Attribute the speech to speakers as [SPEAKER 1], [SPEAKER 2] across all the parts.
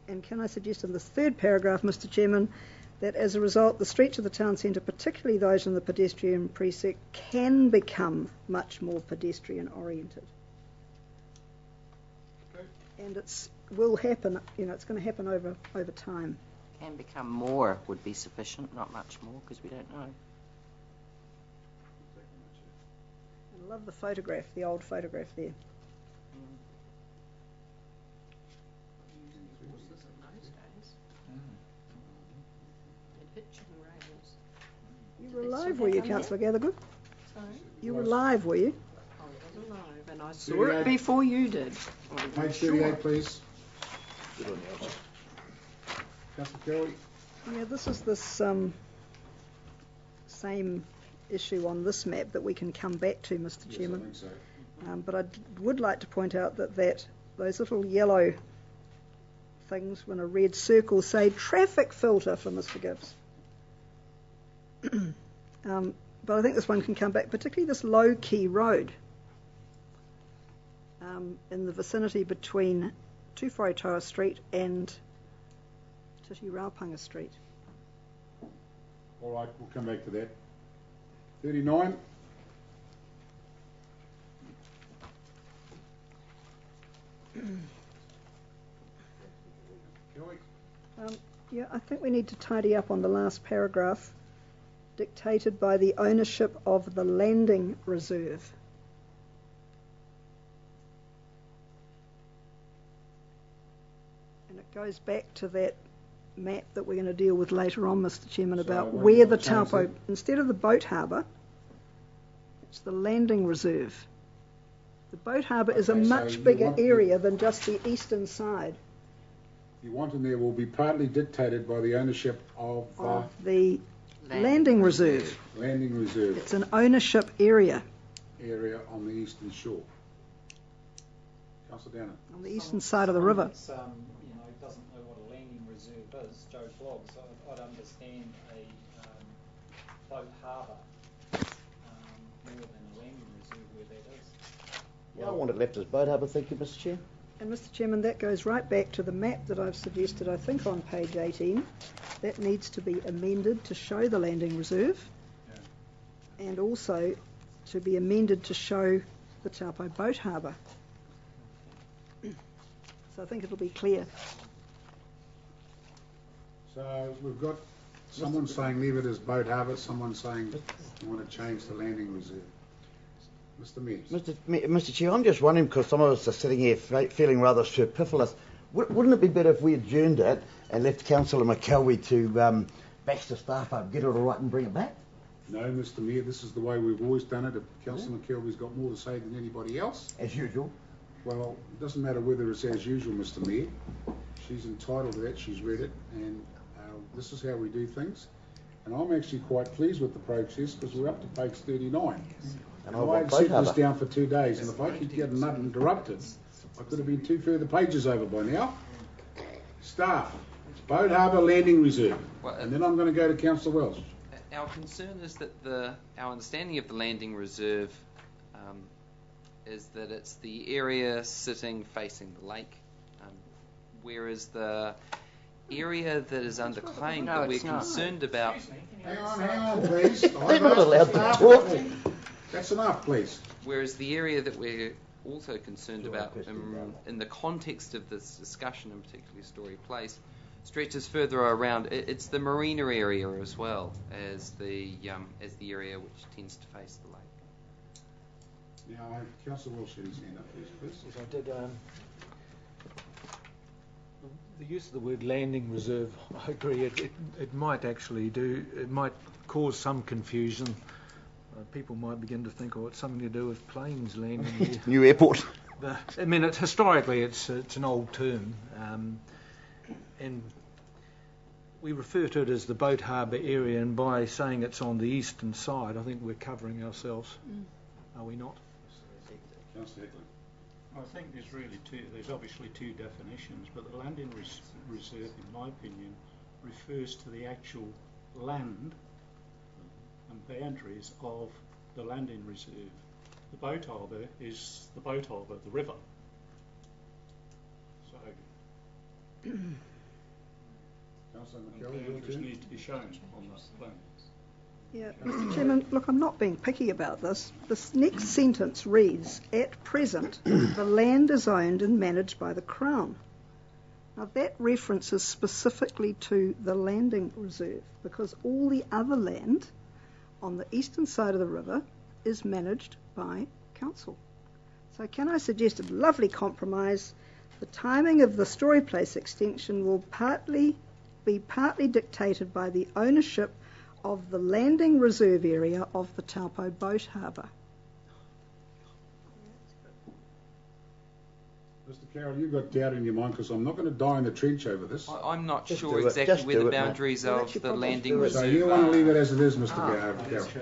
[SPEAKER 1] And can I suggest in this third paragraph, Mr. Chairman, that as a result, the streets of the town centre, particularly those in the pedestrian precinct, can become much more pedestrian oriented.
[SPEAKER 2] Okay.
[SPEAKER 1] And will happen, it's going to happen over time.
[SPEAKER 3] Can become more would be sufficient, not much more, because we don't know.
[SPEAKER 1] I love the photograph, the old photograph there. You were alive, were you, Councillor Gathergood?
[SPEAKER 4] Sorry?
[SPEAKER 1] You were alive, were you?
[SPEAKER 4] I was alive, and I saw it before you did.
[SPEAKER 2] Page 38, please. Councillor Kelly.
[SPEAKER 1] Yeah, this is this same issue on this map that we can come back to, Mr. Chairman.
[SPEAKER 2] Yes, I think so.
[SPEAKER 1] But I would like to point out that those little yellow things in a red circle say traffic filter for Mr. Gibbs. But I think this one can come back, particularly this low-key road in the vicinity between Tūwhaitoa Street and Titi Raupanga Street.
[SPEAKER 2] All right, we'll come back to that. 39. Kelly.
[SPEAKER 1] Yeah, I think we need to tidy up on the last paragraph, dictated by the ownership of the landing reserve. And it goes back to that map that we're going to deal with later on, Mr. Chairman, about where the Taupo, instead of the boat harbour, it's the landing reserve. The boat harbour is a much bigger area than just the eastern side.
[SPEAKER 2] You want in there will be partly dictated by the ownership of
[SPEAKER 1] the landing reserve.
[SPEAKER 2] Landing reserve.
[SPEAKER 1] It's an ownership area.
[SPEAKER 2] Area on the eastern shore. Councillor Downer.
[SPEAKER 1] On the eastern side of the river.
[SPEAKER 5] Doesn't know what a landing reserve is, Joe Bloggs, I'd understand a boat harbour more than a landing reserve where that is.
[SPEAKER 6] Well, I want it left as boat harbour, thank you, Mr. Chair.
[SPEAKER 1] And Mr. Chairman, that goes right back to the map that I've suggested, I think on page 18. That needs to be amended to show the landing reserve, and also to be amended to show the Taupo boat harbour. So I think it'll be clear.
[SPEAKER 2] So we've got someone saying leave it as boat harbour, someone saying you want to change the landing reserve. Mr. Mears.
[SPEAKER 6] Mr. Chair, I'm just wondering, because some of us are sitting here feeling rather superfluous, wouldn't it be better if we adjourned it and left Councillor McKelvey to bash the staff up, get it all right and bring it back?
[SPEAKER 2] No, Mr. Mayor, this is the way we've always done it. If Councillor McKelvey's got more to say than anybody else.
[SPEAKER 6] As usual.
[SPEAKER 2] Well, it doesn't matter whether it's as usual, Mr. Mayor. She's entitled to that, she's read it, and this is how we do things. And I'm actually quite pleased with the process because we're up to page 39. And I've set this down for 2 days, and if I keep getting uninterrupted, I could have been 2 further pages over by now. Staff, boat harbour landing reserve, and then I'm going to go to Councillor Welsh.
[SPEAKER 7] Our concern is that our understanding of the landing reserve is that it's the area sitting facing the lake, whereas the area that is under claim that we're concerned about.
[SPEAKER 2] Hang on, please.
[SPEAKER 6] They're not allowed to talk.
[SPEAKER 2] That's enough, please.
[SPEAKER 7] Whereas the area that we're also concerned about in the context of this discussion, in particularly Story Place, stretches further around. It's the marina area as well as the area which tends to face the lake.
[SPEAKER 2] Now, Councillor Welsh had his hand up, please.
[SPEAKER 8] Yes, I did. The use of the word landing reserve, I agree. It might actually it might cause some confusion. People might begin to think, it's something to do with planes landing here.
[SPEAKER 6] New airport.
[SPEAKER 8] Historically, it's an old term, and we refer to it as the boat harbour area. And by saying it's on the eastern side, I think we're covering ourselves. Are we not?
[SPEAKER 2] Councillor
[SPEAKER 9] I think there's obviously two definitions, but the landing reserve, in my opinion, refers to the actual land and boundaries of the landing reserve. The boat harbour is the boat harbour, the river. So
[SPEAKER 2] Councillor
[SPEAKER 9] And
[SPEAKER 2] McKelvey, your
[SPEAKER 9] boundaries
[SPEAKER 2] turn.
[SPEAKER 9] need to be shown on that plan.
[SPEAKER 1] Yeah, Mr. Chairman, look, I'm not being picky about this. This next sentence reads, at present, the land is owned and managed by the Crown. Now that references specifically to the landing reserve, because all the other land on the eastern side of the river is managed by council. So can I suggest a lovely compromise? The timing of the Story Place extension will be partly dictated by the ownership of the landing reserve area of the Taupo Boat Harbour.
[SPEAKER 2] Mr. Carroll, you've got doubt in your mind because I'm not going to die in the trench over this.
[SPEAKER 7] I'm not
[SPEAKER 6] Just
[SPEAKER 7] sure
[SPEAKER 6] do it.
[SPEAKER 7] exactly
[SPEAKER 6] Just
[SPEAKER 7] where
[SPEAKER 6] do
[SPEAKER 7] the
[SPEAKER 6] it, mate.
[SPEAKER 7] boundaries
[SPEAKER 1] Well,
[SPEAKER 7] of
[SPEAKER 1] that's your
[SPEAKER 7] the
[SPEAKER 1] problem.
[SPEAKER 7] landing
[SPEAKER 6] Do it.
[SPEAKER 2] So
[SPEAKER 7] reserve
[SPEAKER 2] you want to
[SPEAKER 7] are.
[SPEAKER 2] leave it as it is, Mr. Carroll?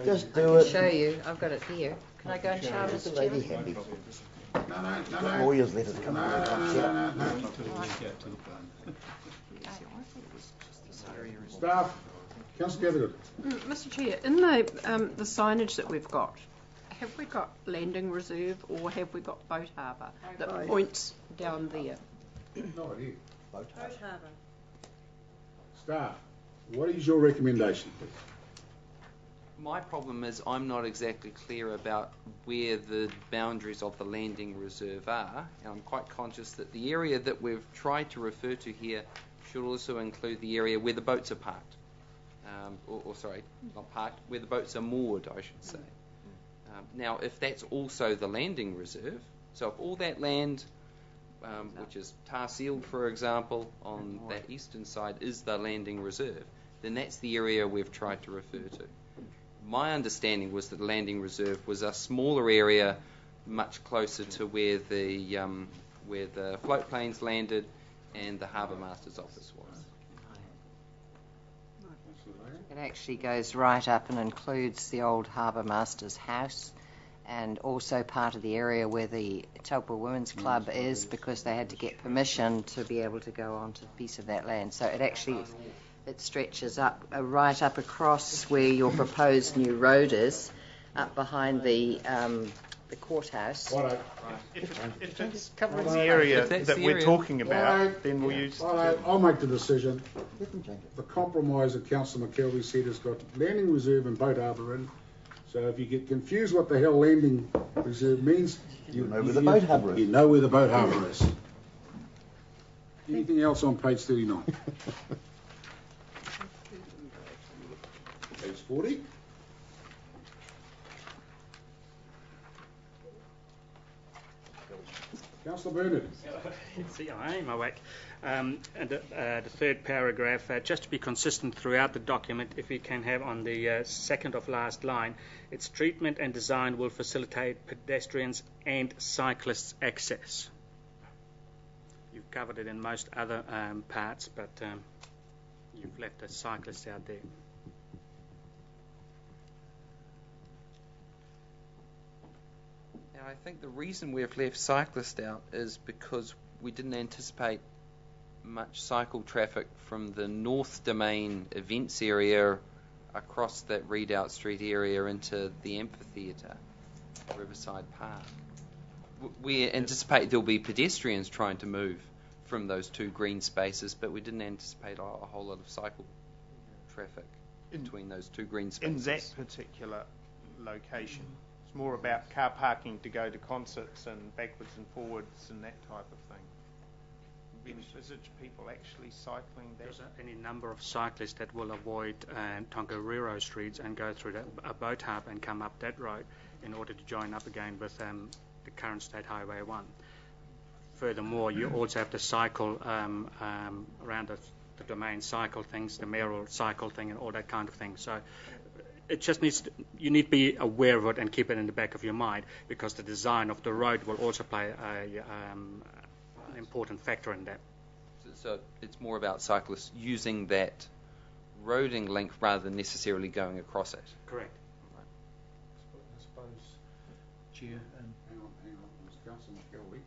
[SPEAKER 6] Just
[SPEAKER 4] I
[SPEAKER 6] do
[SPEAKER 4] can
[SPEAKER 6] it.
[SPEAKER 4] show you. I've got it here. Can I go and show
[SPEAKER 6] It's
[SPEAKER 4] Mr.
[SPEAKER 6] a lady
[SPEAKER 4] Chairman?
[SPEAKER 6] handy.
[SPEAKER 2] No.
[SPEAKER 6] Lawyers let it come
[SPEAKER 2] No.
[SPEAKER 9] Until we get to the plan.
[SPEAKER 2] Staff, Councillor Gathergood.
[SPEAKER 4] Mr. Chair, in the signage that we've got, have we got landing reserve or have we got boat harbour that
[SPEAKER 1] Both.
[SPEAKER 4] points down there?
[SPEAKER 2] No idea.
[SPEAKER 6] Boat harbour.
[SPEAKER 2] Staff, what is your recommendation, please?
[SPEAKER 7] My problem is I'm not exactly clear about where the boundaries of the landing reserve are, and I'm quite conscious that the area that we've tried to refer to here should also include the area where the boats are parked. Sorry, not parked, where the boats are moored, I should say. Now, if that's also the landing reserve, so if all that land, which is tar sealed, for example, on that eastern side is the landing reserve, then that's the area we've tried to refer to. My understanding was that the landing reserve was a smaller area, much closer to where the float planes landed and the harbour master's office was.
[SPEAKER 3] It actually goes right up and includes the old harbour master's house, and also part of the area where the Taupo Women's Club is, because they had to get permission to be able to go onto a piece of that land. So it stretches up right up across where your proposed new road is, up behind the courthouse.
[SPEAKER 10] If it's covering the area that we're talking about, then we'll use...
[SPEAKER 2] I'll make the decision.
[SPEAKER 6] Let them change it.
[SPEAKER 2] The compromise that Councillor McKelvey said has got landing reserve and boat harbour in. So if you get confused what the hell landing reserve means,
[SPEAKER 6] You know where the boat harbour is.
[SPEAKER 2] You know where the boat harbour is. Anything else on page 39? Page 40? Councillor Bernard.
[SPEAKER 11] See, I am awake. And the third paragraph, just to be consistent throughout the document, if we can have on the second of last line, its treatment and design will facilitate pedestrians and cyclists' access. You've covered it in most other parts, but you've left the cyclists out there.
[SPEAKER 7] Now, I think the reason we've left cyclists out is because we didn't anticipate much cycle traffic from the North Domain events area across that Redoubt Street area into the amphitheatre, Riverside Park. We anticipate there'll be pedestrians trying to move from those two green spaces, but we didn't anticipate a whole lot of cycle traffic between those two green spaces.
[SPEAKER 10] In that particular location, it's more about car parking to go to concerts and backwards and forwards and that type of thing. Envisage people actually cycling that.
[SPEAKER 11] There's any number of cyclists that will avoid Tongariro streets and go through a boat hub and come up that road in order to join up again with the current State Highway 1. Furthermore, you also have to cycle around the domain cycle things, the mayoral cycle thing, and all that kind of thing. So it just you need to be aware of it and keep it in the back of your mind, because the design of the road will also play an important factor in that.
[SPEAKER 7] So it's more about cyclists using that roading link rather than necessarily going across it.
[SPEAKER 11] Correct.
[SPEAKER 8] I suppose, Chair, and
[SPEAKER 2] Hang on. It was Councillor McKelvey,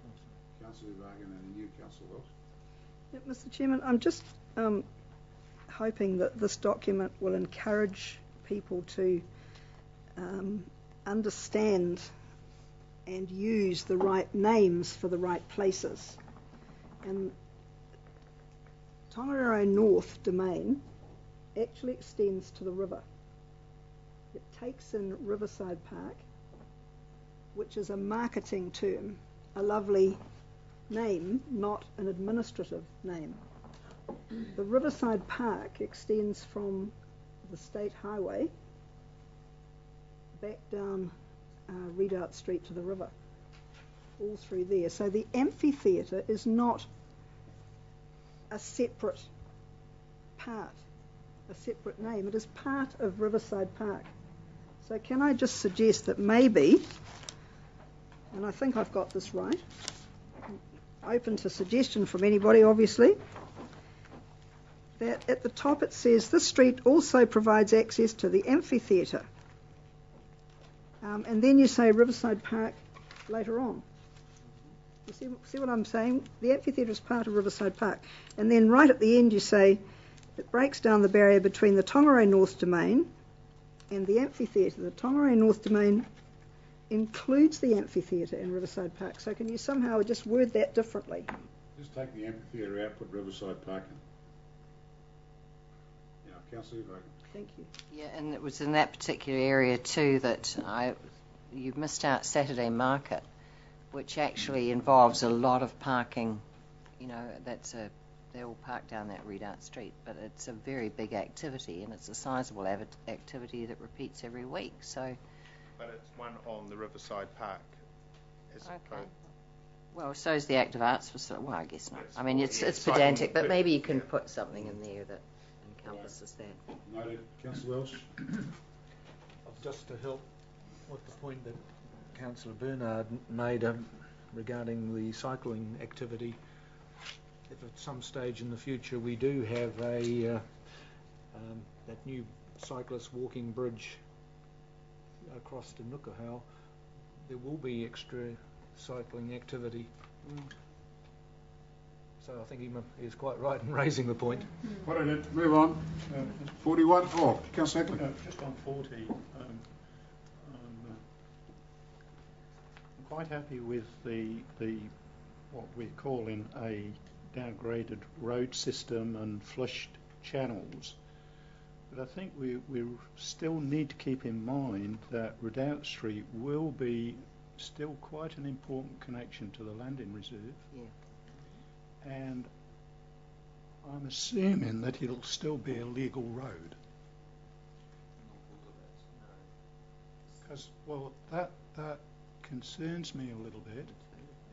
[SPEAKER 2] Councillor Vargan and you, Councillor Welch.
[SPEAKER 1] Yeah, Mr. Chairman, I'm just hoping that this document will encourage people to understand and use the right names for the right places. And Tongariro North domain actually extends to the river. It takes in Riverside Park, which is a marketing term, a lovely name, not an administrative name. The Riverside Park extends from the State Highway back down Redoubt Street to the river, all through there. So the amphitheatre is not a separate part, a separate name. It is part of Riverside Park. So can I just suggest that maybe, and I think I've got this right, open to suggestion from anybody obviously, that at the top it says this street also provides access to the amphitheatre. And then you say Riverside Park later on. You see what I'm saying? The amphitheatre is part of Riverside Park. And then right at the end you say it breaks down the barrier between the Tongariro North domain and the amphitheatre. The Tongariro North domain includes the amphitheatre in Riverside Park. So can you somehow just word that differently?
[SPEAKER 2] Just take the amphitheatre out, put Riverside Park in. Yeah, Councillor, if I can.
[SPEAKER 1] Thank you.
[SPEAKER 3] Yeah, and it was in that particular area too that you missed out Saturday Market, which actually involves a lot of parking. You know, they all park down that Redoubt Street, but it's a very big activity and it's a sizable activity that repeats every week. So,
[SPEAKER 10] but it's one on the Riverside Park.
[SPEAKER 3] Okay. Well, so is the Active Arts facility. Well, I guess not. I mean, it's pedantic, but maybe you can put something in there that encompasses that.
[SPEAKER 2] Noted. Councillor Welsh.
[SPEAKER 8] Just to help with the point that Councillor Bernard made regarding the cycling activity, if at some stage in the future we do have that new cyclist walking bridge across to Nukahau, there will be extra cycling activity. So I think he's quite right in raising the point.
[SPEAKER 2] What I did, move on. 41. Oh, Councillor Hackley.
[SPEAKER 9] Just on 40, I'm quite happy with the what we're calling a downgraded road system and flushed channels. But I think we still need to keep in mind that Redoubt Street will be still quite an important connection to the landing reserve.
[SPEAKER 3] Yeah.
[SPEAKER 9] And I'm assuming that it'll still be a legal road. Because, well, that concerns me a little bit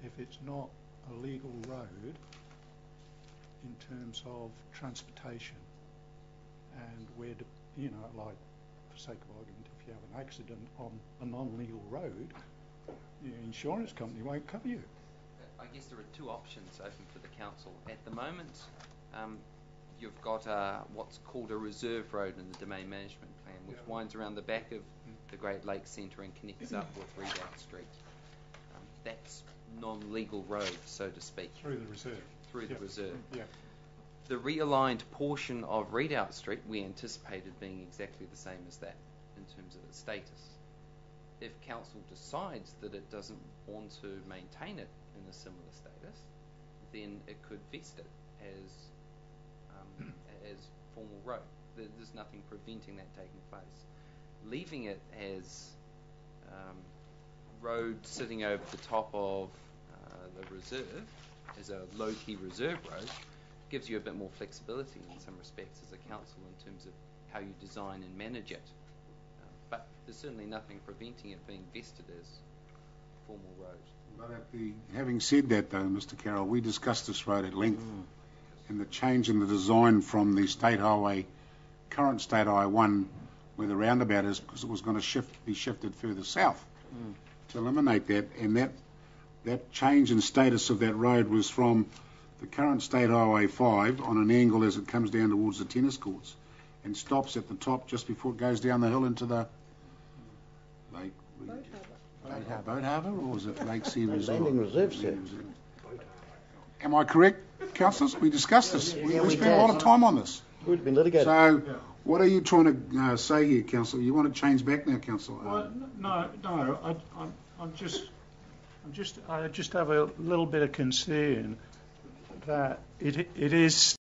[SPEAKER 9] if it's not a legal road in terms of transportation. And where, like, for sake of argument, if you have an accident on a non-legal road, the insurance company won't cover you.
[SPEAKER 7] I guess there are two options open for the council. At the moment, you've got what's called a reserve road in the domain management plan, which winds around the back of the Great Lakes Centre and connects up with Redoubt Street. That's non-legal road, so to speak.
[SPEAKER 9] Through the reserve.
[SPEAKER 7] Through the reserve.
[SPEAKER 9] Yeah.
[SPEAKER 7] The realigned portion of Redoubt Street we anticipated being exactly the same as that in terms of its status. If council decides that it doesn't want to maintain it in a similar status, then it could vest it as formal road. There's nothing preventing that taking place. Leaving it as road sitting over the top of the reserve as a low-key reserve road gives you a bit more flexibility in some respects as a council in terms of how you design and manage it. But there's certainly nothing preventing it being vested as formal road.
[SPEAKER 2] But having said that, though, Mr. Carroll, we discussed this road at length, and the change in the design from the State Highway, current State Highway 1, where the roundabout is, because it was going to be shifted further south to eliminate that, and that change in status of that road was from the current State Highway 5 on an angle as it comes down towards the tennis courts and stops at the top just before it goes down the hill into the Lake Boat Harbour, or is it Lake Sea Resort?
[SPEAKER 6] Landing reserve, sir.
[SPEAKER 2] Am I correct, councillors? We discussed this. We spent a lot of time on this.
[SPEAKER 6] We've been litigated.
[SPEAKER 2] So, what are you trying to say here, councillor? You want to change back now, councillor?
[SPEAKER 9] Well, no. I just have a little bit of concern that it is